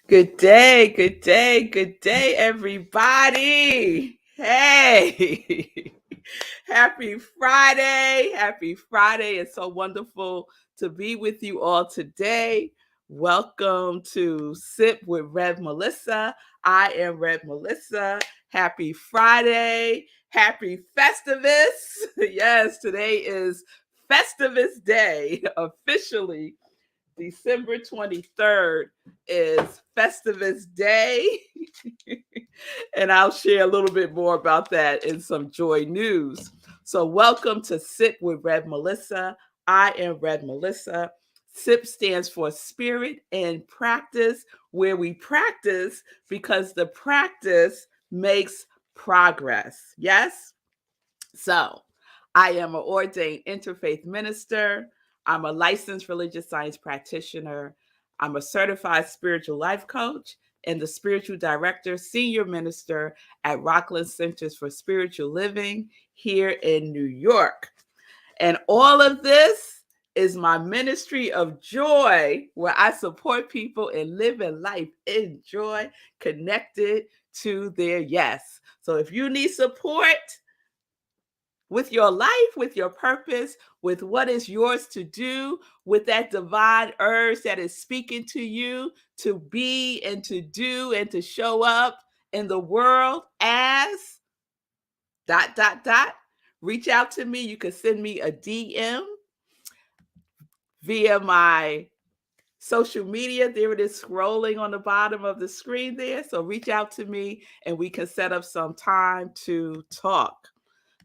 Good day, good day, good day, everybody. Hey, happy Friday. Happy Friday. It's so wonderful to be with you all today. Welcome to Sip with Rev Melissa. I am Rev Melissa. Happy Friday. Happy Festivus. Yes, today is Festivus Day officially. December 23rd is Festivus Day. And I'll share a little bit more about that in some joy news. So, welcome to Sip with Rev Melissa. I am Rev Melissa. SIP stands for Spirit and Practice, where we practice because the practice makes progress. Yes? So, I am an ordained interfaith minister. I'm a licensed religious science practitioner. I'm a certified spiritual life coach and the spiritual director, senior minister at Rockland Centers for Spiritual Living here in New York. And all of this is my ministry of joy, where I support people in living life in joy, connected to their yes. So if you need support, with your life, with your purpose, with what is yours to do, with that divine urge that is speaking to you to be and to do and to show up in the world as dot, dot, dot. Reach out to me. You can send me a DM via my social media. There it is scrolling on the bottom of the screen there. So reach out to me and we can set up some time to talk.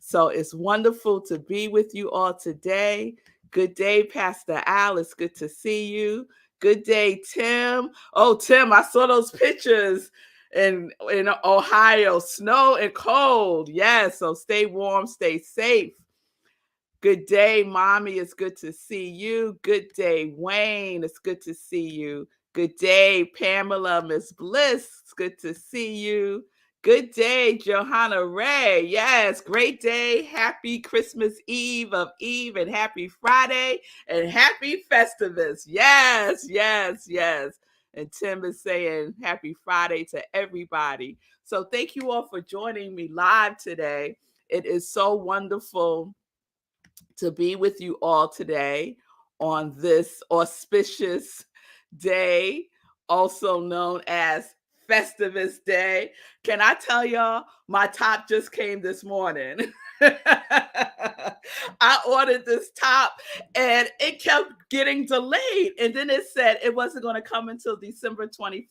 So it's wonderful to be with you all today. Good day, Pastor Al. It's good to see you. Good day, Tim. Oh, Tim, I saw those pictures in Ohio, snow and cold. Yes, so stay warm, stay safe. Good day, Mommy. It's good to see you. Good day, Wayne. It's good to see you. Good day, Pamela, Miss Bliss. It's good to see you. Good day, Johanna Ray. Yes, great day. Happy Christmas Eve of Eve and happy Friday and happy Festivus. Yes, yes, yes. And Tim is saying happy Friday to everybody. So thank you all for joining me live today. It is so wonderful to be with you all today on this auspicious day, also known as Festivus Day. Can I tell y'all, my top just came this morning. I ordered this top and it kept getting delayed. And then it said it wasn't going to come until December 24th.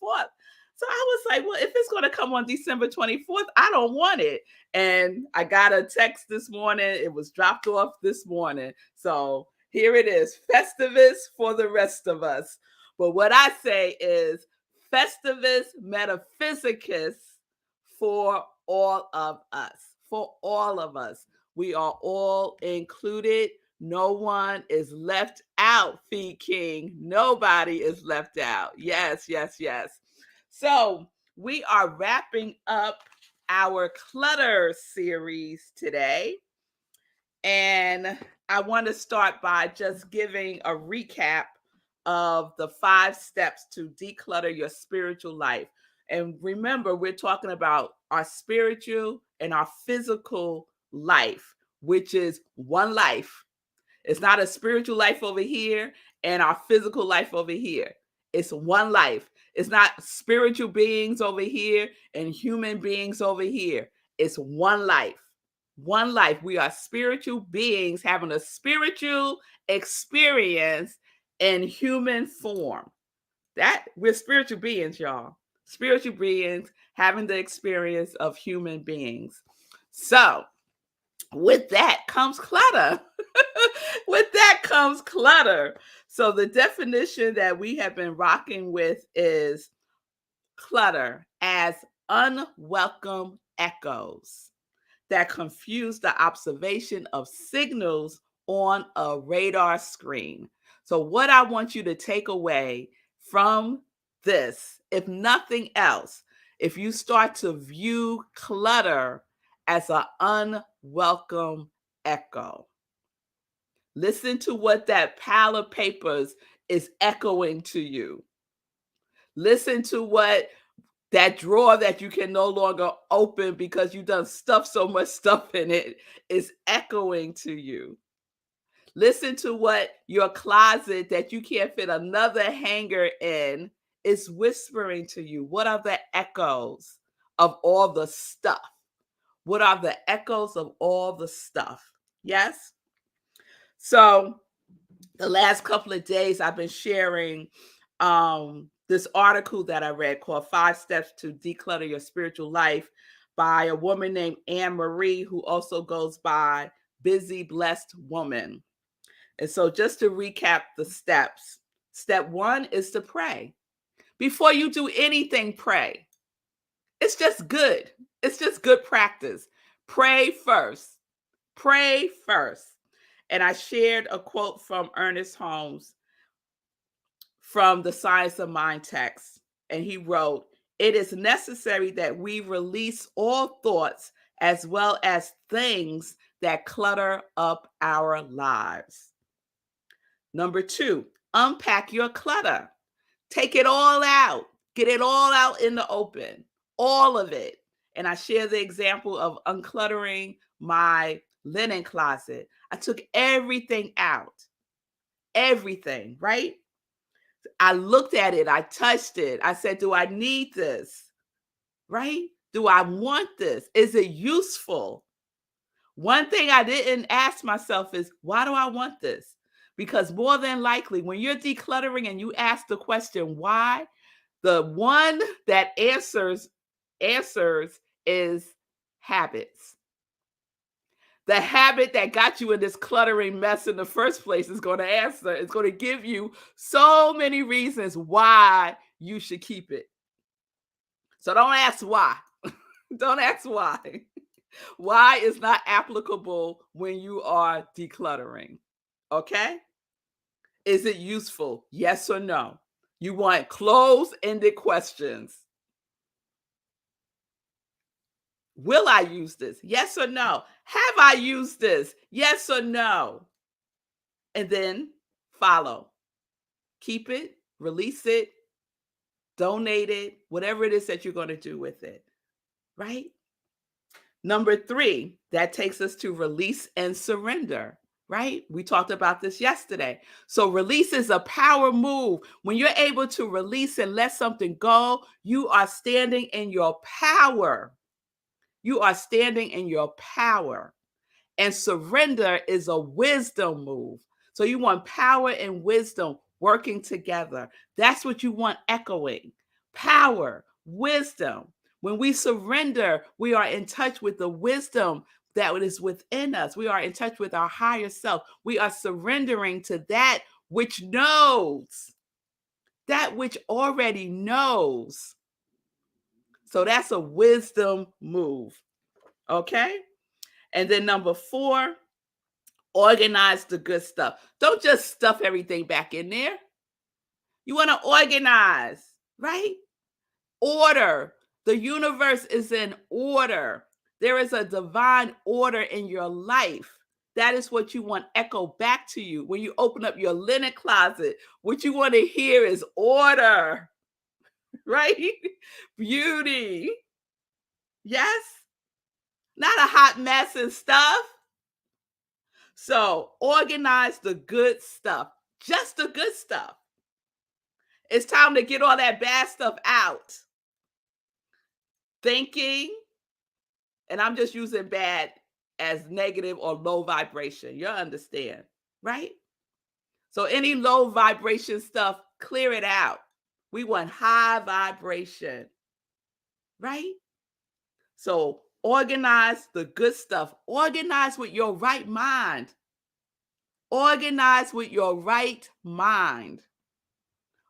So I was like, well, if it's going to come on December 24th, I don't want it. And I got a text this morning. It was dropped off this morning. So here it is, Festivus for the rest of us. But what I say is Festivus Metaphysicus for all of us. For all of us. We are all included. No one is left out, Feed King. Nobody is left out. Yes, yes, yes. So we are wrapping up our Clutter series today. And I want to start by just giving a recap of the 5 steps to declutter your spiritual life. And remember, we're talking about our spiritual and our physical life, which is one life. It's not a spiritual life over here and our physical life over here. It's one life. It's not spiritual beings over here and human beings over here. It's one life. One life. We are spiritual beings having a spiritual experience in human form. That we're spiritual beings, y'all. Spiritual beings having the experience of human beings. So, with that comes clutter. With that comes clutter. So the definition that we have been rocking with is clutter as unwelcome echoes that confuse the observation of signals on a radar screen. So what I want you to take away from this, if nothing else, if you start to view clutter as an unwelcome echo, listen to what that pile of papers is echoing to you. Listen to what that drawer that you can no longer open because you done stuffed so much stuff in it is echoing to you. Listen to what your closet that you can't fit another hanger in is whispering to you. What are the echoes of all the stuff? What are the echoes of all the stuff? Yes? So, the last couple of days, I've been sharing this article that I read called Five Steps to Declutter Your Spiritual Life by a woman named Anne-Marie, who also goes by Busy Blessed Woman. And so, just to recap the steps, step one is to pray. Before you do anything, pray. It's just good. It's just good practice. Pray first. Pray first. And I shared a quote from Ernest Holmes from the Science of Mind text. And he wrote, "It is necessary that we release all thoughts as well as things that clutter up our lives." Number two, unpack your clutter. Take it all out. Get it all out in the open, all of it. And I share the example of uncluttering my linen closet. I took everything out, everything, right? I looked at it, I touched it. I said, do I need this? Right? Do I want this? Is it useful? One thing I didn't ask myself is, why do I want this? Because more than likely, when you're decluttering and you ask the question, why, the one that answers is habits. The habit that got you in this cluttering mess in the first place is going to answer. It's going to give you so many reasons why you should keep it. So don't ask why. Don't ask why. Why is not applicable when you are decluttering. Okay? Is it useful? Yes or no? You want closed-ended questions. Will I use this? Yes or no? Have I used this? Yes or no? And then follow. Keep it, release it, donate it, whatever it is that you're going to do with it. Right? Number three, that takes us to release and surrender. Right? We talked about this yesterday. So release is a power move. When you're able to release and let something go, you are standing in your power. You are standing in your power. And surrender is a wisdom move. So you want power and wisdom working together. That's what you want echoing. Power, wisdom. When we surrender, we are in touch with the wisdom that is within us. We are in touch with our higher self. We are surrendering to that which knows, that which already knows. So that's a wisdom move. Okay? And then number four, organize the good stuff. Don't just stuff everything back in there. You want to organize, right? Order. The universe is in order. There is a divine order in your life. That is what you want echo back to you. When you open up your linen closet, what you want to hear is order, right? Beauty. Yes? Not a hot mess and stuff. So organize the good stuff, just the good stuff. It's time to get all that bad stuff out. Thinking, and I'm just using bad as negative or low vibration. You understand, right? So any low vibration stuff, clear it out. We want high vibration, right? So organize the good stuff. Organize with your right mind. Organize with your right mind.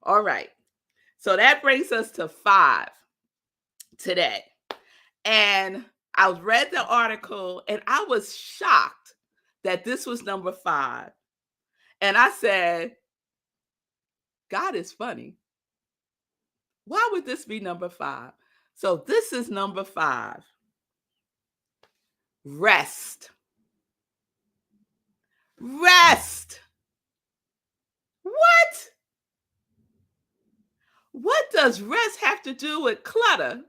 All right. So that brings us to 5 today. And I read the article and I was shocked that this was number 5. And I said, God is funny. Why would this be number 5? So this is number 5. Rest. Rest. What? What does rest have to do with clutter?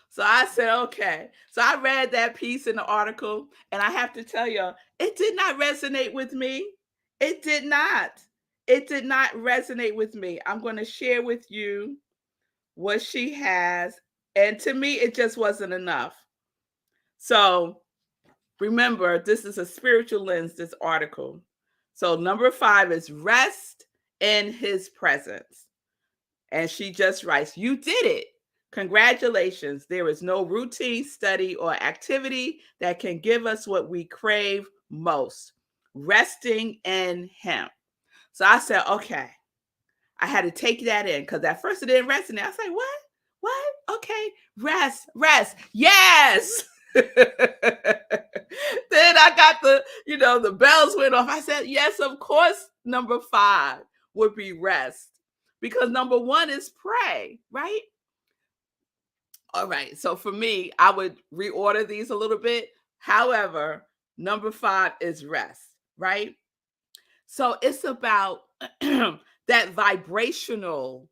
So I said, okay. So I read that piece in the article, and I have to tell you, it did not resonate with me. It did not. It did not resonate with me. I'm going to share with you what she has. And to me, it just wasn't enough. So remember, this is a spiritual lens, this article. So number 5 is rest in his presence. And she just writes, you did it. Congratulations. There is no routine, study, or activity that can give us what we crave most, resting in him. So I said, okay, I had to take that in because at first it didn't resonate. I was like, what? What? Okay, rest, rest. Yes. Then I got the bells went off. I said, yes, of course, number 5 would be rest because number 1 is pray, right? All right. So for me, I would reorder these a little bit. However, number 5 is rest, right? So it's about that vibrational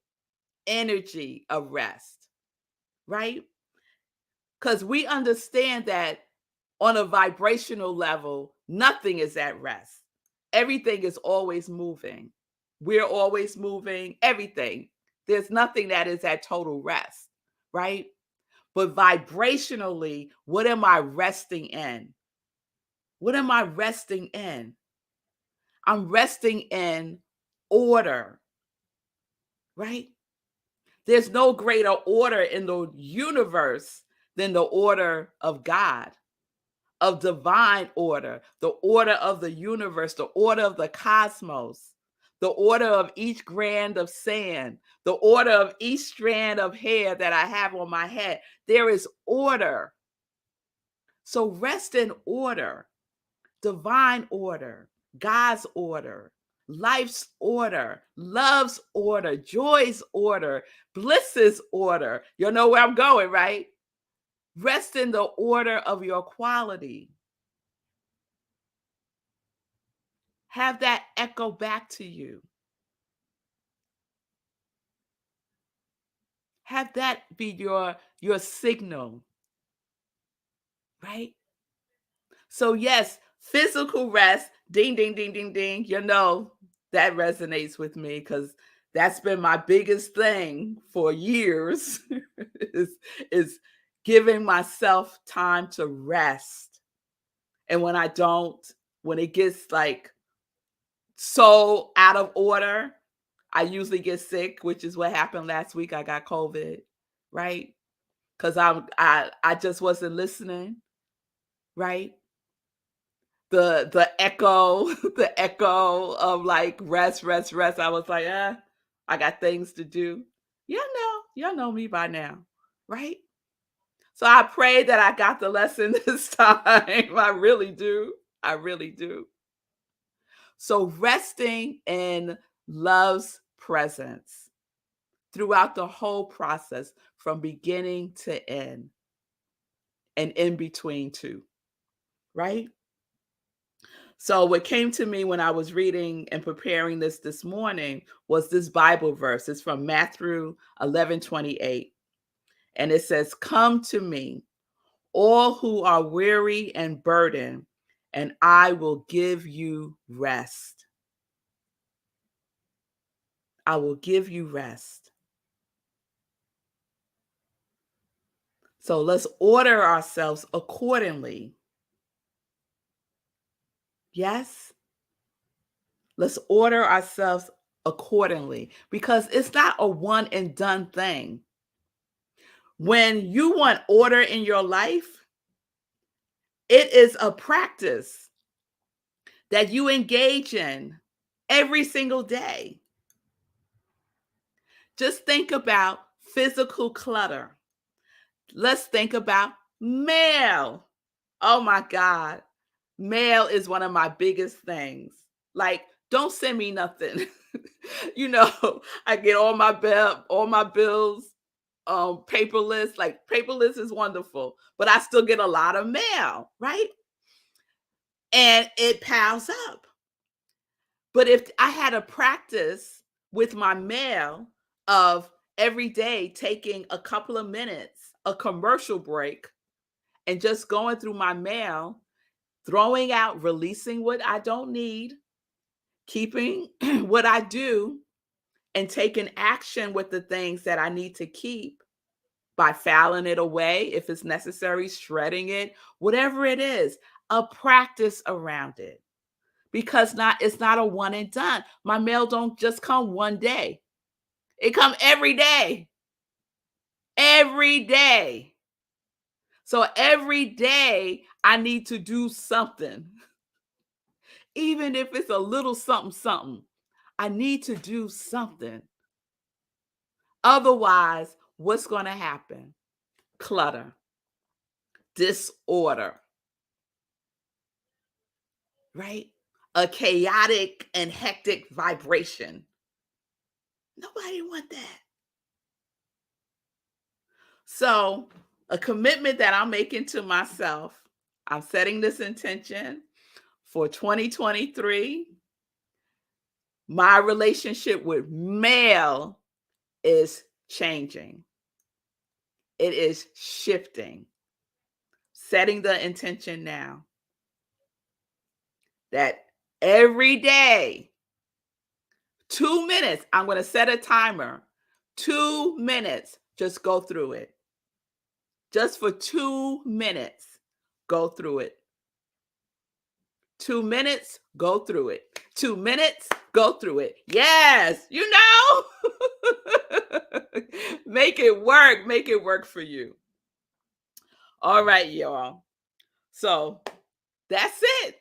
energy of rest, right? Because we understand that on a vibrational level, nothing is at rest. Everything is always moving. We're always moving, everything. There's nothing that is at total rest, right? But vibrationally, what am I resting in? What am I resting in? I'm resting in order, right? There's no greater order in the universe than the order of God, of divine order, the order of the universe, the order of the cosmos, the order of each grain of sand, the order of each strand of hair that I have on my head. There is order. So rest in order, divine order, God's order, life's order, love's order, joy's order, bliss's order. You know where I'm going, right? Rest in the order of your quality. Have that echo back to you. Have that be your signal, right? So yes, physical rest, ding, ding, ding, ding, ding. That resonates with me because that's been my biggest thing for years is, is giving myself time to rest. And when I don't, when it gets like so out of order, I usually get sick, which is what happened last week. I got COVID, right? Because I just wasn't listening, right? The echo, the echo of like rest, rest, rest. I was like, I got things to do. Y'all know me by now, right? So I pray that I got the lesson this time. I really do. I really do. So resting in love's presence throughout the whole process from beginning to end and in between too, right? So what came to me when I was reading and preparing this morning was this Bible verse. It's from Matthew 11:28. And it says, "Come to me, all who are weary and burdened, and I will give you rest." I will give you rest. So let's order ourselves accordingly. Yes? Let's order ourselves accordingly because it's not a one and done thing. When you want order in your life, it is a practice that you engage in every single day. Just think about physical clutter. Let's think about mail. Oh my God. Mail is one of my biggest things. Like, don't send me nothing. I get all my bills paperless. Like paperless is wonderful, but I still get a lot of mail, right? And it piles up. But if I had a practice with my mail of every day taking a couple of minutes, a commercial break, and just going through my mail, throwing out, releasing what I don't need, keeping what I do, and taking action with the things that I need to keep by filing it away if it's necessary, shredding it, whatever it is, a practice around it. Because it's not a one and done. My mail don't just come one day. It come every day. Every day. So every day I need to do something. Even if it's a little something something. I need to do something. Otherwise, what's going to happen? Clutter, disorder, right? A chaotic and hectic vibration. Nobody want that. So, a commitment that I'm making to myself, I'm setting this intention for 2023. My relationship with mail is changing. It is shifting. Setting the intention now that every day, 2 minutes, I'm going to set a timer. 2 minutes, just go through it. Just for 2 minutes, go through it. 2 minutes, go through it. 2 minutes, go through it. Yes, you know. Make it work. Make it work for you. All right, y'all. So that's it.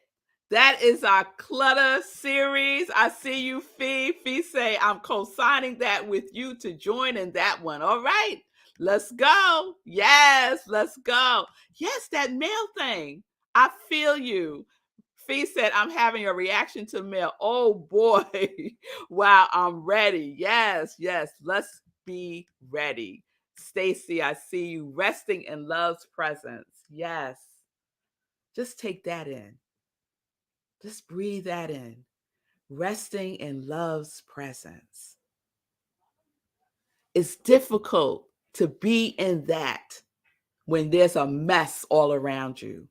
That is our clutter series. I see you, Fee. Fee say, I'm co-signing that with you to join in that one. All right, let's go. Yes, let's go. Yes, that mail thing. I feel you. Fee said, I'm having a reaction to mail. Oh boy. Wow, I'm ready. Yes, yes. Let's be ready. Stacy, I see you resting in love's presence. Yes. Just take that in. Just breathe that in. Resting in love's presence. It's difficult to be in that when there's a mess all around you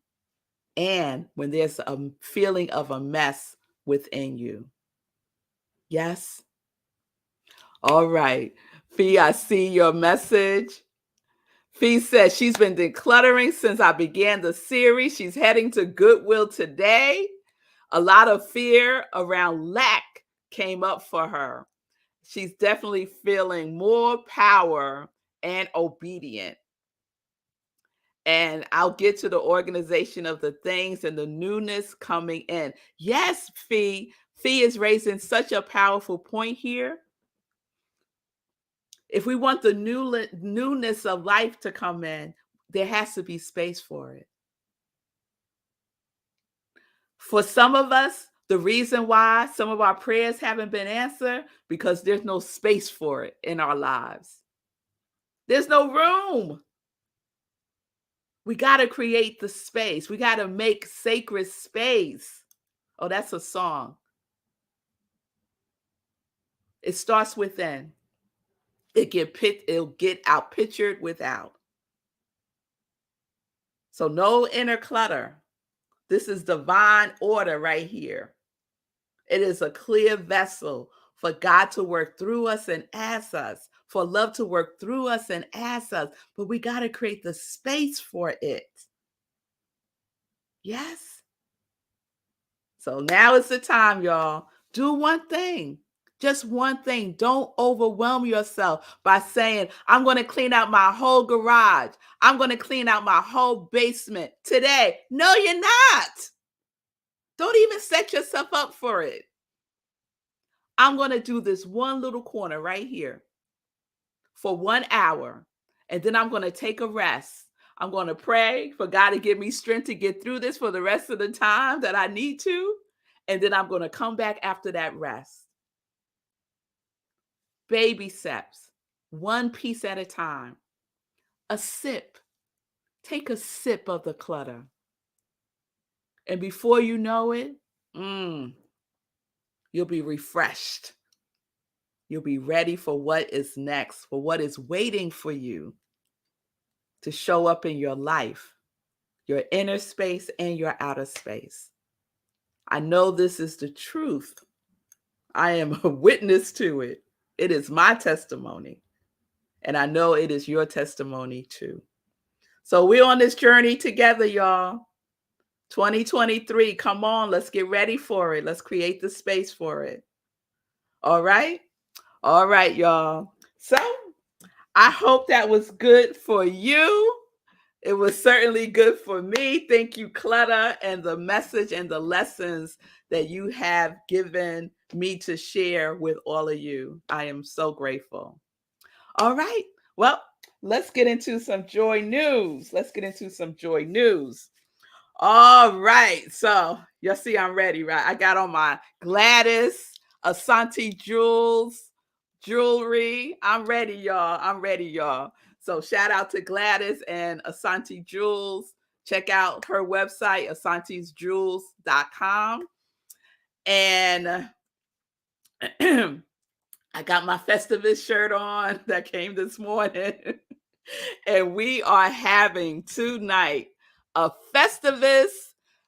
and when there's a feeling of a mess within you. Yes? All right. Fee, I see your message. Fee says she's been decluttering since I began the series. She's heading to Goodwill today. A lot of fear around lack came up for her. She's definitely feeling more power and obedient. And I'll get to the organization of the things and the newness coming in. Yes, Fee. Fee is raising such a powerful point here. If we want the newness of life to come in, there has to be space for it. For some of us, the reason why some of our prayers haven't been answered because there's no space for it in our lives. There's no room. We got to create the space. We got to make sacred space. Oh, that's a song. It starts within. It'll get out pictured without. So no inner clutter. This is divine order right here. It is a clear vessel for God to work through us and as us, for love to work through us and as us. But we got to create the space for it. Yes? So now is the time, y'all. Do one thing. Just one thing. Don't overwhelm yourself by saying, I'm going to clean out my whole garage. I'm going to clean out my whole basement today. No, you're not. Don't even set yourself up for it. I'm going to do this one little corner right here for 1 hour. And then I'm going to take a rest. I'm going to pray for God to give me strength to get through this for the rest of the time that I need to. And then I'm going to come back after that rest. Baby steps, one piece at a time. A sip. Take a sip of the clutter. And before you know it, you'll be refreshed. You'll be ready for what is next, for what is waiting for you to show up in your life, your inner space and your outer space. I know this is the truth. I am a witness to it. It is my testimony. And I know it is your testimony too. So we're on this journey together, y'all. 2023, come on, let's get ready for it. Let's create the space for it. All right? All right, y'all. So I hope that was good for you. It was certainly good for me. Thank you, Clutter, and the message and the lessons that you have given me to share with all of you. I am so grateful. All right. Well, let's get into some joy news. Let's get into some joy news. All right. So you'll see I'm ready, right? I got on my Gladys Asante jewelry. I'm ready, y'all. I'm ready, y'all. So shout out to Gladys and Asante Jewels. Check out her website, asantesjewels.com. And I got my Festivus shirt on that came this morning. And we are having tonight a Festivus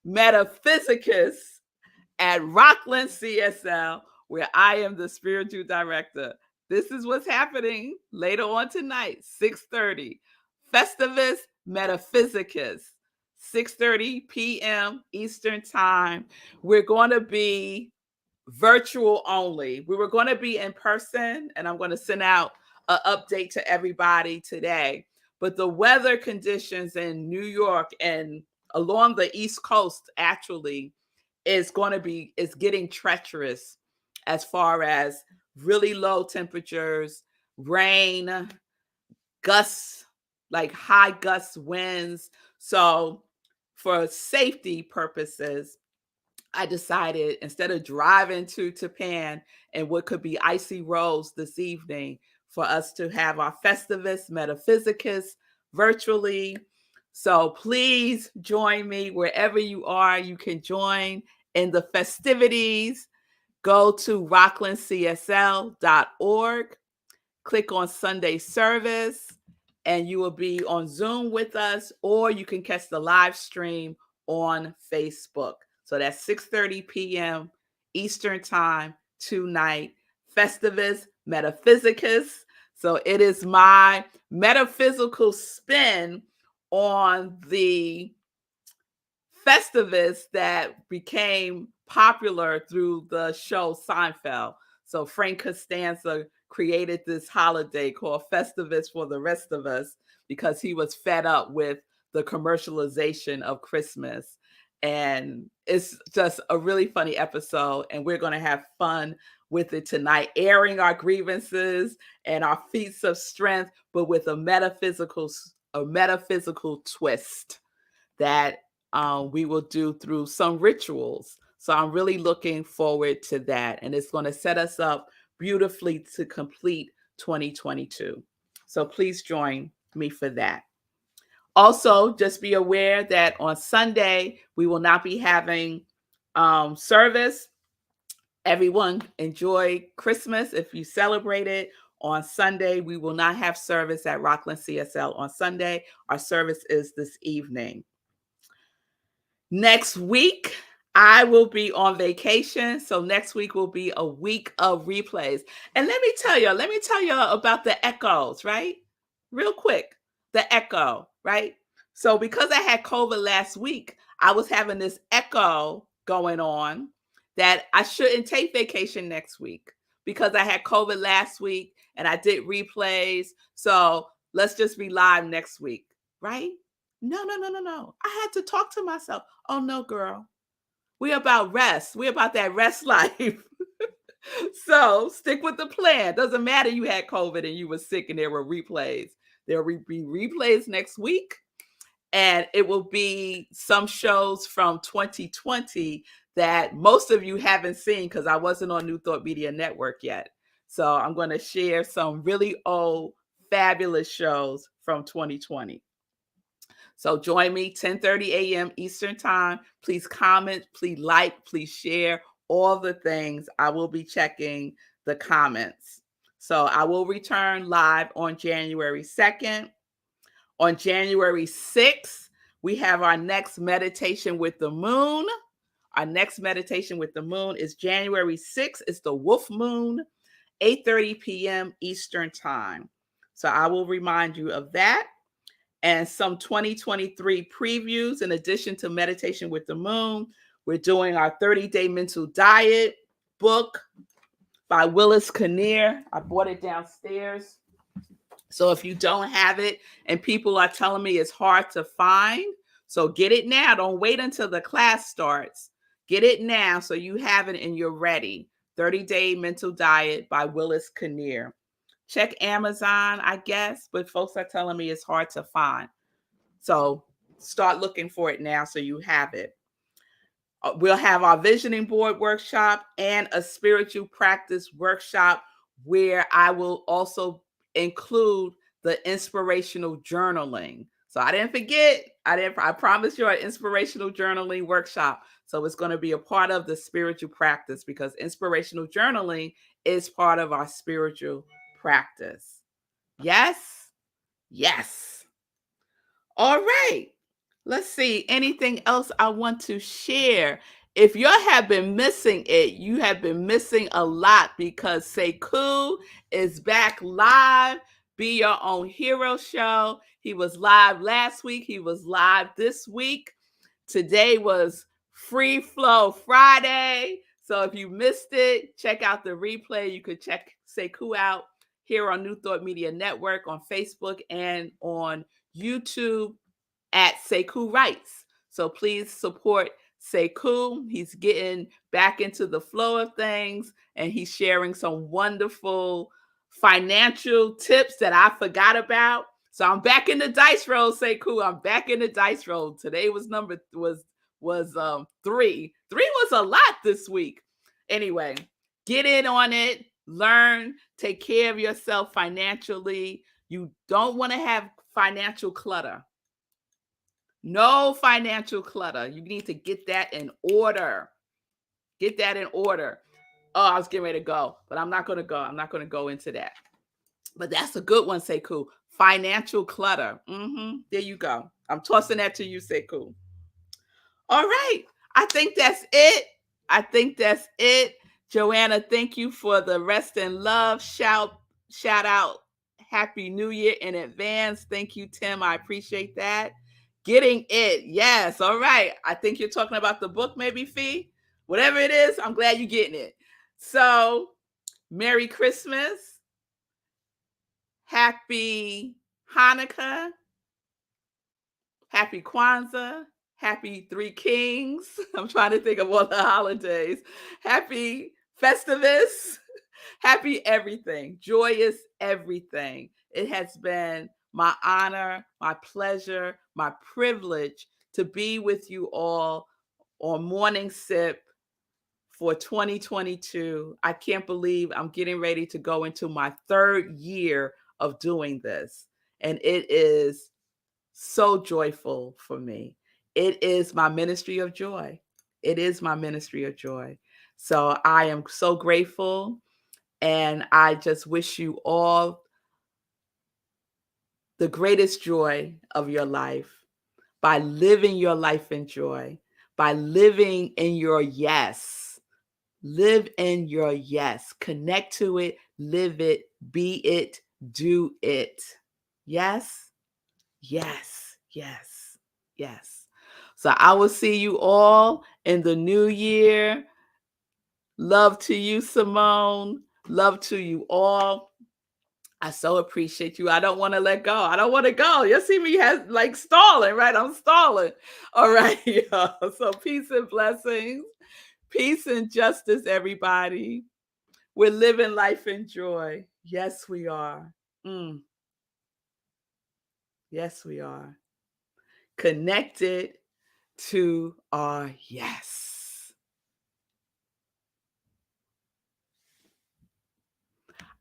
Metaphysicus at Rockland CSL, where I am the spiritual director. This is what's happening later on tonight, 6:30. Festivus Metaphysicus, 6:30 p.m. Eastern Time. We're going to be virtual only. We were going to be in person, and I'm going to send out an update to everybody today. But the weather conditions in New York and along the East Coast actually is getting treacherous as far as really low temperatures, rain, gusts, like high gust winds. So for safety purposes, I decided instead of driving to Japan and what could be icy roads this evening, for us to have our Festivus Metaphysicus virtually. So please join me wherever you are. You can join in the festivities. Go to rocklandcsl.org, click on Sunday service, and you will be on Zoom with us, or you can catch the live stream on Facebook. So that's 6:30 p.m. Eastern Time tonight. Festivus Metaphysicus. So it is my metaphysical spin on the Festivus that became popular through the show Seinfeld. So Frank Costanza created this holiday called Festivus for the rest of us because he was fed up with the commercialization of Christmas. And it's just a really funny episode, and we're going to have fun with it tonight, airing our grievances and our feats of strength, but with a metaphysical twist that we will do through some rituals. So I'm really looking forward to that. And it's going to set us up beautifully to complete 2022. So please join me for that. Also, just be aware that on Sunday, we will not be having service. Everyone enjoy Christmas if you celebrate it. On Sunday, we will not have service at Rockland CSL on Sunday. Our service is this evening. Next week, I will be on vacation. So next week will be a week of replays. And let me tell you about the echoes, right? Real quick, the echo, right? So because I had COVID last week, I was having this echo going on that I shouldn't take vacation next week because I had COVID last week and I did replays. So let's just be live next week, right? No. I had to talk to myself. Oh, no, girl. We're about rest. We're about that rest life. So stick with the plan. Doesn't matter you had COVID and you were sick and there were replays. There will be replays next week. And it will be some shows from 2020 that most of you haven't seen because I wasn't on New Thought Media Network yet. So I'm going to share some really old, fabulous shows from 2020. So join me 10:30 a.m. Eastern Time. Please comment, please like, please share all the things. I will be checking the comments. So I will return live on January 2nd. On January 6th, we have our next meditation with the moon. Our next meditation with the moon is January 6th. It's the wolf moon, 8:30 p.m. Eastern time. So I will remind you of that and some 2023 previews. In addition to meditation with the moon, we're doing our 30-day mental diet book by Willis Kinnear. I bought it downstairs. So if you don't have it and people are telling me it's hard to find, so get it now. Don't wait until the class starts. Get it now so you have it and you're ready. 30-Day Mental Diet by Willis Kinnear. Check Amazon, I guess, but folks are telling me it's hard to find. So start looking for it now so you have it. We'll have our visioning board workshop and a spiritual practice workshop where I will also include the inspirational journaling. So I didn't forget. I promised you an inspirational journaling workshop. So it's going to be a part of the spiritual practice because inspirational journaling is part of our spiritual practice. Yes? Yes. All right. Let's see. Anything else I want to share? If you have been missing it, you have been missing a lot because Sekou is back live. Be Your Own Hero show. He was live last week. He was live this week. Today was Free Flow Friday. So if you missed it, check out the replay. You could check Sekou out here on New Thought Media Network on Facebook and on YouTube at Sekou Writes. So please support Sekou. He's getting back into the flow of things and he's sharing some wonderful financial tips that I forgot about. So I'm back in the dice roll, Sekou. I'm back in the dice roll. Today was three. Three was a lot this week. Anyway, get in on it, learn, take care of yourself financially. You don't want to have financial clutter. No financial clutter. You need to get that in order. Get that in order. Oh, I was getting ready to go, but I'm not going to go. I'm not going to go into that. But that's a good one, Sekou. Financial clutter. There you go. I'm tossing that to you, Sekou. All right. I think that's it. Joanna, thank you for the rest and love. Shout out. Happy New Year in advance. Thank you, Tim. I appreciate that. Getting it. Yes. All right. I think you're talking about the book, maybe, Fee. Whatever it is, I'm glad you're getting it. So, Merry Christmas. Happy Hanukkah. Happy Kwanzaa. Happy Three Kings. I'm trying to think of all the holidays. Happy Festivus. Happy everything. Joyous everything. It has been my honor, my pleasure, my privilege to be with you all on Morning Sip for 2022. I can't believe I'm getting ready to go into my third year of doing this. And it is so joyful for me. It is my ministry of joy. It is my ministry of joy. So I am so grateful. And I just wish you all the greatest joy of your life by living your life in joy, by living in your yes. Live in your yes. Connect to it, live it, be it, do it. Yes, yes, yes, yes. So I will see you all in the new year. Love to you, Simone. Love to you all. I so appreciate you. I don't want to let go. I don't want to go. You see me like stalling, right? I'm stalling. All right, y'all. So peace and blessings. Peace and justice, everybody. We're living life in joy. Yes, we are. Yes, we are. Connected to our yes.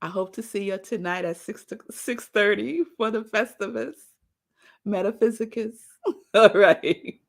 I hope to see you tonight at 6:30 for the Festivus Metaphysicus. All right.